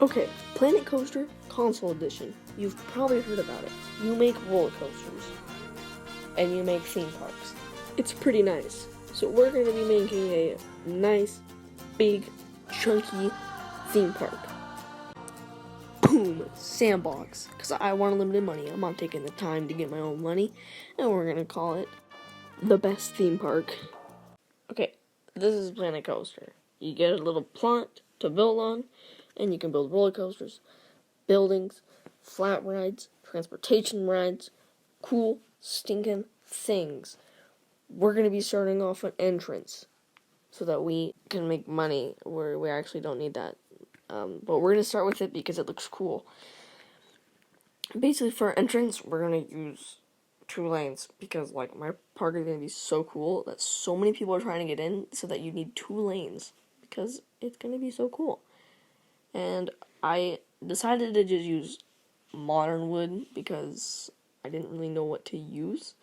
Okay, Planet Coaster Console Edition. You've probably heard about it. You make roller coasters, and you make theme parks. It's pretty nice. So we're going to be making a nice, big, chunky theme park. Boom! Sandbox. Because I want unlimited money. I'm not taking the time to get my own money. And we're going to call it the best theme park. Okay, this is Planet Coaster. You get a little plot to build on, and you can build roller coasters, buildings, flat rides, transportation rides, cool, stinking things. We're going to be starting off an entrance so that we can make money where we actually don't need that. But we're going to start with it because it looks cool. Basically, for our entrance, we're going to use 2 lanes because, like, my park is going to be so cool that so many people are trying to get in so that you need 2 lanes because it's going to be so cool. And I decided to just use modern wood because I didn't really know what to use.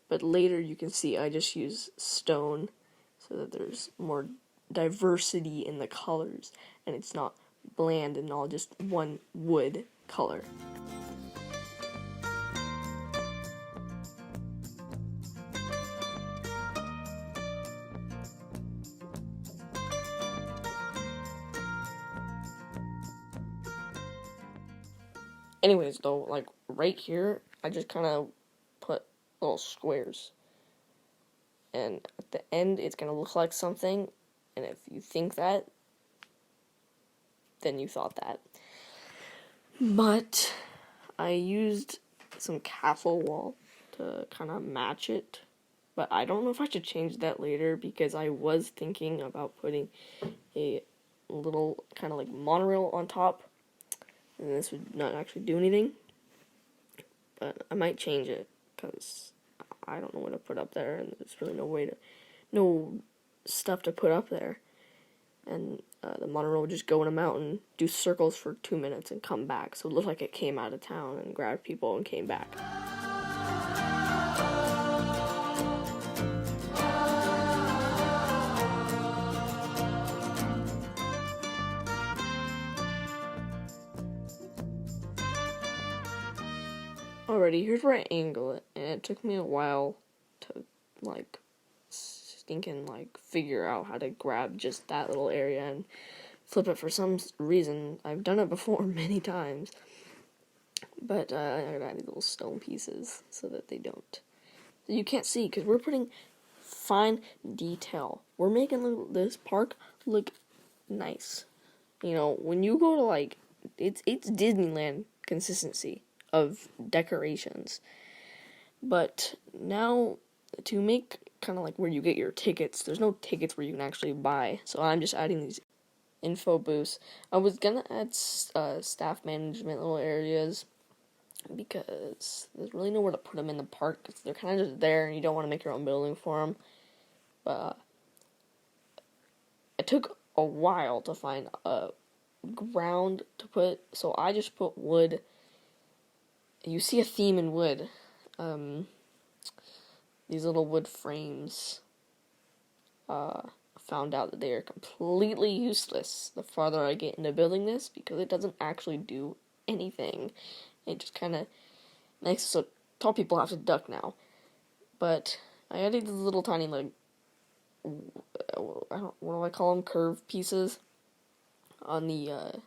But later you can see I just use stone so that there's more diversity in the colors and it's not bland and all just one wood color. Anyways, though, like right here, I just kind of put little squares. And at the end, it's going to look like something. And if you think that, then you thought that. But I used some castle wall to kind of match it. But I don't know if I should change that later because I was thinking about putting a little kind of like monorail on top. And this would not actually do anything. But I might change it because I don't know what to put up there. And there's really no stuff to put up there. And the monorail would just go in a mountain, do circles for 2 minutes, and come back. So it looked like it came out of town and grabbed people and came back. Alrighty, here's where I angle it, and it took me a while to, like, stinking, like, figure out how to grab just that little area and flip it for some reason. I've done it before many times, but I gotta add these little stone pieces so that they don't. You can't see, because we're putting fine detail. We're making this park look nice. You know, when you go to, like, it's Disneyland consistency of decorations. But now, to make kind of like where you get your tickets, there's no tickets where you can actually buy, so I'm just adding these info booths. I was gonna add staff management little areas because there's really nowhere to put them in the park because they're kind of just there and you don't want to make your own building for them. But it took a while to find a ground to put, so I just put wood. You see a theme in wood. These little wood frames. Found out that they are completely useless the farther I get into building this because it doesn't actually do anything. It just kind of makes it so tall people have to duck now. But I added these little tiny, like, what do I call them? Curved pieces on the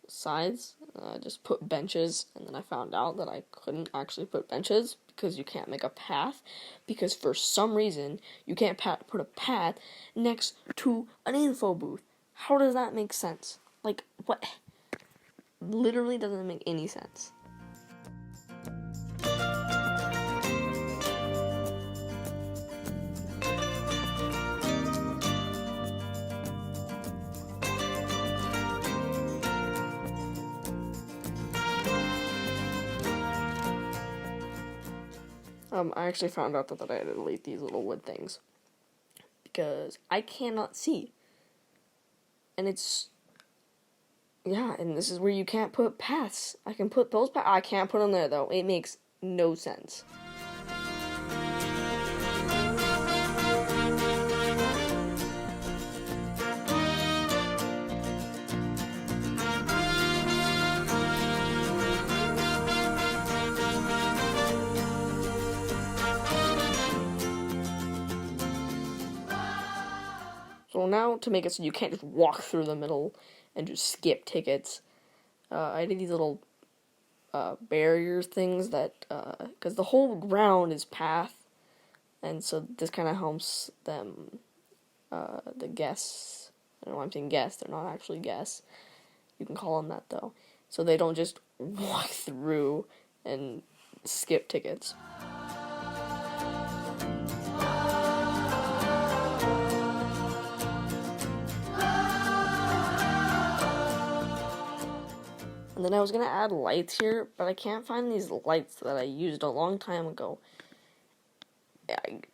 sides. I just put benches, and then I found out that I couldn't actually put benches because you can't make a path, because for some reason you can't put a path next to an info booth. How does that make sense? Like, what? Literally doesn't make any sense. I actually found out that I had to delete these little wood things because I cannot see. And it's, yeah, and this is where you can't put paths. I can put those paths. I can't put them there, though. It makes no sense. So now to make it so you can't just walk through the middle and just skip tickets, I did these little barrier things that, because the whole ground is path, and so this kind of helps them, the guests, I don't know why I'm saying guests, they're not actually guests, you can call them that though, so they don't just walk through and skip tickets. And then I was going to add lights here, but I can't find these lights that I used a long time ago.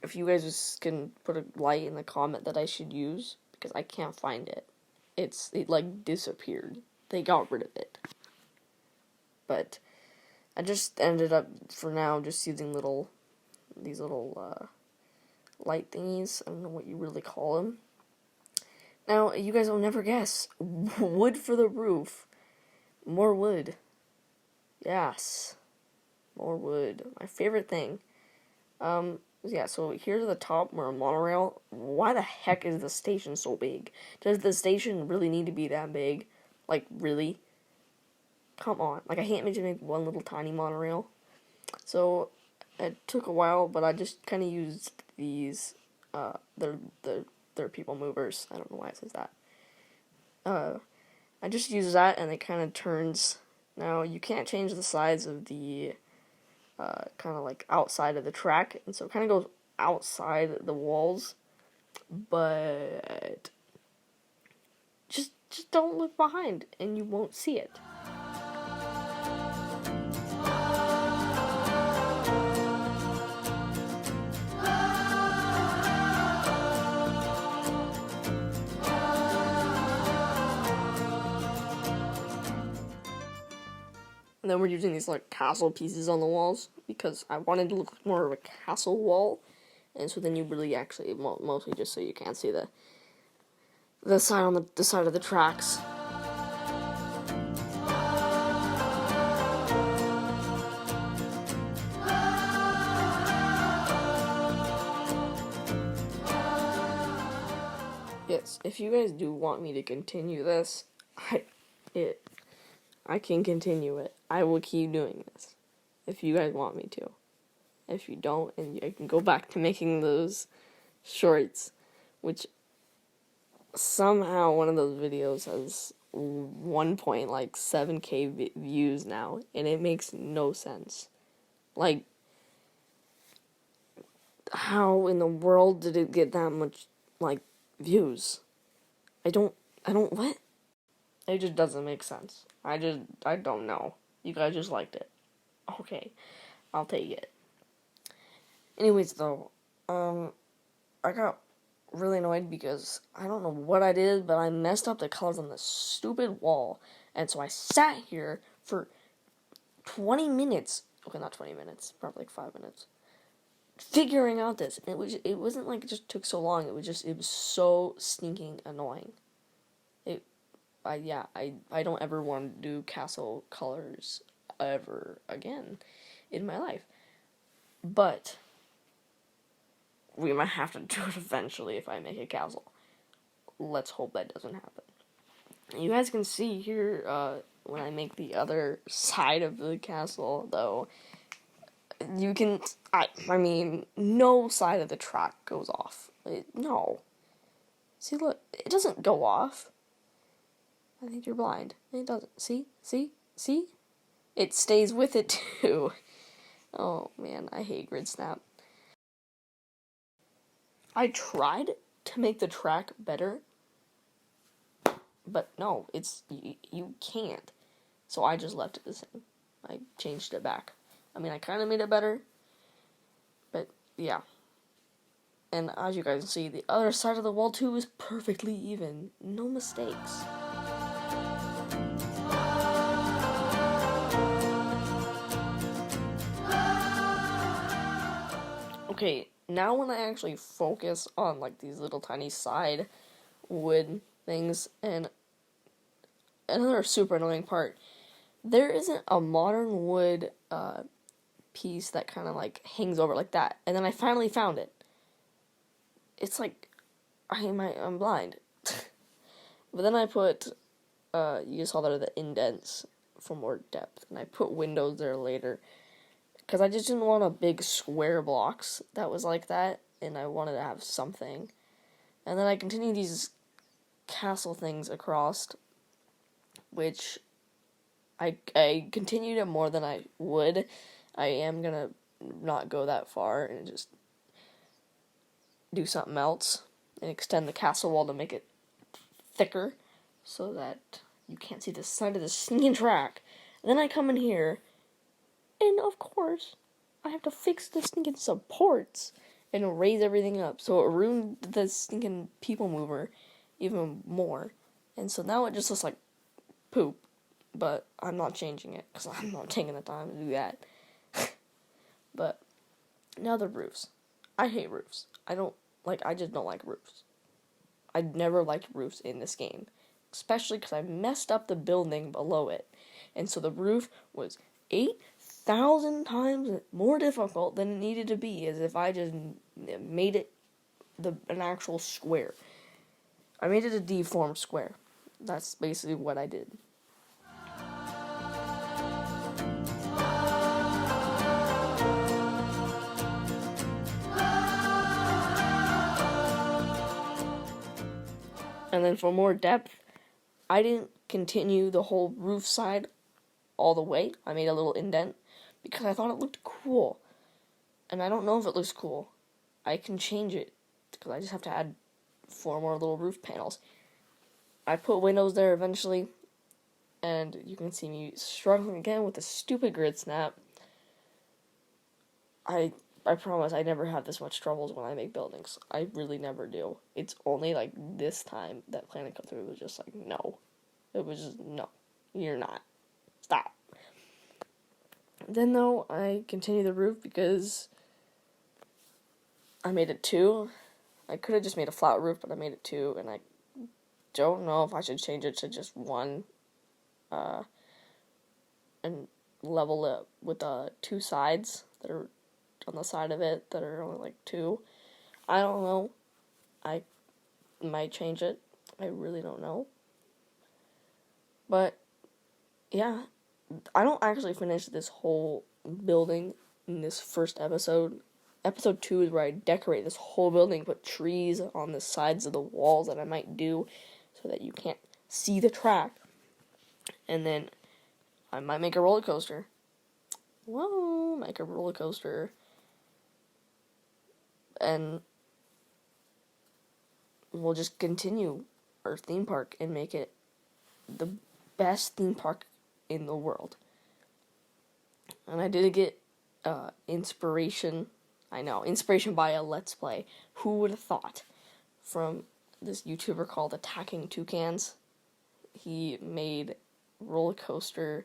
If you guys can put a light in the comment that I should use, because I can't find it. It like disappeared. They got rid of it. But I just ended up, for now, just using these little light thingies. I don't know what you really call them. Now, you guys will never guess. Wood for the roof. More wood. Yes. More wood. My favorite thing. Yeah, so here's the top, we're a monorail. Why the heck is the station so big? Does the station really need to be that big? Like, really? Come on. Like, I can't imagine make one little tiny monorail. So, it took a while, but I just kind of used these, they're people movers. I don't know why it says that. I just use that, and it kind of turns. Now, you can't change the size of the kind of like outside of the track, and so it kind of goes outside the walls, but just don't look behind and you won't see it. And then we're using these like castle pieces on the walls because I wanted to look more of a castle wall, and so then you really actually mostly just so you can't see the sign on the side of the tracks. Yes, if you guys do want me to continue this, I can continue it. I will keep doing this, if you guys want me to. If you don't, and I can go back to making those shorts, which somehow one of those videos has 1.7K views now, and it makes no sense. Like, how in the world did it get that much, like, views? I don't what? It just doesn't make sense. I don't know. You guys just liked it. Okay, I'll take it. Anyways, though, I got really annoyed because I don't know what I did, but I messed up the colors on the stupid wall, and so I sat here for 20 minutes. Okay, not 20 minutes, probably like 5 minutes, figuring out this. And it wasn't like it just took so long. It was so stinking annoying. I don't ever want to do castle colors ever again in my life. But we might have to do it eventually if I make a castle. Let's hope that doesn't happen. You guys can see here, when I make the other side of the castle, though, you can, I mean, no side of the track goes off. No. See, look, it doesn't go off. I think you're blind. It doesn't. See? It stays with it, too. Oh, man, I hate Grid Snap. I tried to make the track better, but no, you can't. So I just left it the same. I changed it back. I mean, I kind of made it better, but yeah. And as you guys can see, the other side of the wall, too, is perfectly even. No mistakes. Okay, now when I actually focus on, like, these little tiny side wood things, and another super annoying part, there isn't a modern wood piece that kind of, like, hangs over like that, and then I finally found it. It's like I'm blind. But then I put, you saw there the indents for more depth, and I put windows there later, because I just didn't want a big square blocks that was like that, and I wanted to have something. And then I continued these castle things across, which I continued it more than I would. I am gonna not go that far and just do something else and extend the castle wall to make it thicker so that you can't see the side of the sneaking track. And then I come in here, and of course, I have to fix the stinking supports and raise everything up. So it ruined the stinking people mover even more. And so now it just looks like poop. But I'm not changing it because I'm not taking the time to do that. But now the roofs. I hate roofs. I just don't like roofs. I never liked roofs in this game. Especially because I messed up the building below it. And so the roof was 8,000 times more difficult than it needed to be, as if I just made it an actual square. I made it a deformed square. That's basically what I did. And then for more depth, I didn't continue the whole roof side all the way. I made a little indent because I thought it looked cool. And I don't know if it looks cool. I can change it because I just have to add 4 more little roof panels. I put windows there eventually, and you can see me struggling again with the stupid grid snap. I promise I never have this much troubles when I make buildings. I really never do. It's only like this time that Planet Coaster was just like, no. It was just, no. You're not. Stop. Then though, I continue the roof because I made it 2. I could have just made a flat roof, but I made it 2, and I don't know if I should change it to just 1, and level it with 2 sides that are on the side of it that are only like 2. I don't know. I might change it. I really don't know. But yeah, I don't actually finish this whole building in this first episode. Episode 2 is where I decorate this whole building, put trees on the sides of the walls that I might do so that you can't see the track. And then I might make a roller coaster. Whoa, make a roller coaster. And we'll just continue our theme park and make it the best theme park in the world. And I did get inspiration. I know, inspiration by a Let's Play. Who would have thought? From this YouTuber called Attacking Toucans. He made Planet Coaster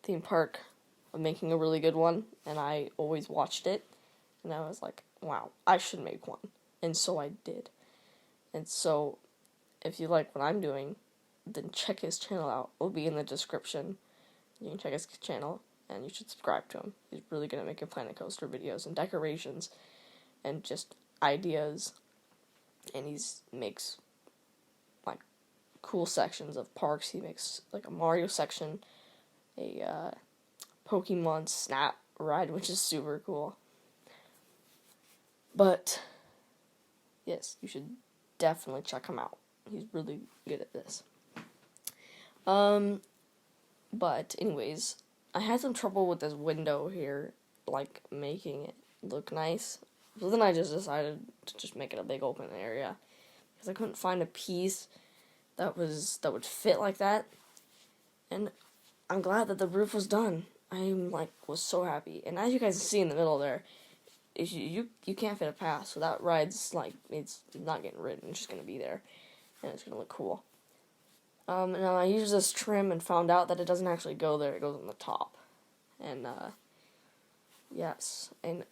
theme park of making a really good one, and I always watched it, and I was like, wow, I should make one. And so I did. And so, if you like what I'm doing, then check his channel out. It'll be in the description. You can check his channel, and you should subscribe to him. He's really good at making Planet Coaster videos and decorations, and just ideas, and makes, like, cool sections of parks. He makes, like, a Mario section, a Pokemon Snap ride, which is super cool. But yes, you should definitely check him out. He's really good at this. But anyways, I had some trouble with this window here, like making it look nice. So then I just decided to just make it a big open area because I couldn't find a piece that would fit like that. And I'm glad that the roof was done. Was so happy. And as you guys see in the middle there, you can't fit a path, so that ride's it's not getting ridden. It's just gonna be there, and it's gonna look cool. And I used this trim and found out that it doesn't actually go there. It goes on the top. And yes, and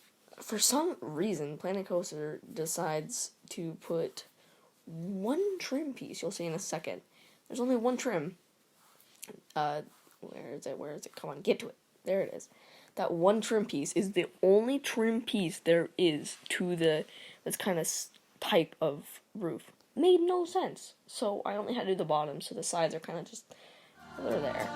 for some reason, Planet Coaster decides to put 1 trim piece. You'll see in a second. There's only 1 trim. Where is it? Come on, get to it. There it is. that one trim piece is the only trim piece there is to this kind of type of roof. Made no sense. So I only had to do the bottom, so the sides are kind of just, they're there.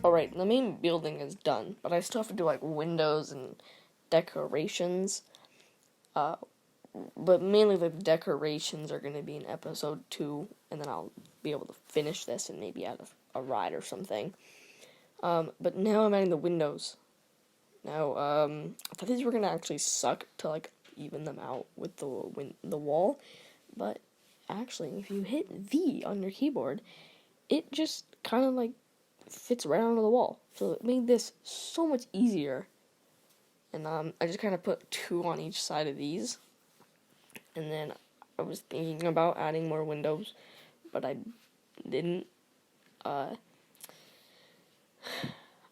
Alright, the main building is done, but I still have to do like windows and decorations. But mainly the decorations are going to be in episode 2, and then I'll be able to finish this and maybe add a ride or something. But now I'm adding the windows. Now, I thought these were going to actually suck to like even them out with the wall, but actually, if you hit V on your keyboard, it just kind of like fits right onto the wall. So it made this so much easier. And I just kind of put 2 on each side of these. And then I was thinking about adding more windows, but I didn't. I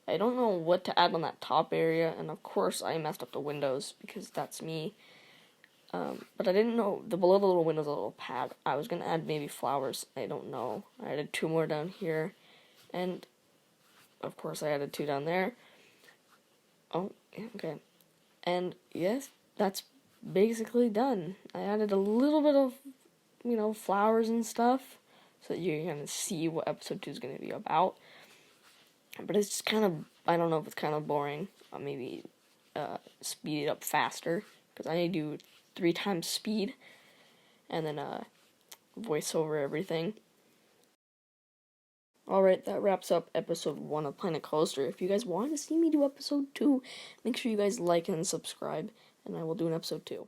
don't know what to add on that top area, and of course I messed up the windows because that's me. But I didn't know below the little windows, a little pad. I was gonna add maybe flowers. I don't know. I added 2 more down here, and of course I added 2 down there. Oh, okay. And yes, that's basically done. I added a little bit of, flowers and stuff, so that you can see what episode 2 is going to be about. But it's just kind of, I don't know if it's kind of boring. I'll maybe speed it up faster, because I need to do 3 times speed, and then voice over everything. Alright, that wraps up episode 1 of Planet Coaster. If you guys want to see me do episode 2, make sure you guys like and subscribe, and I will do an episode 2.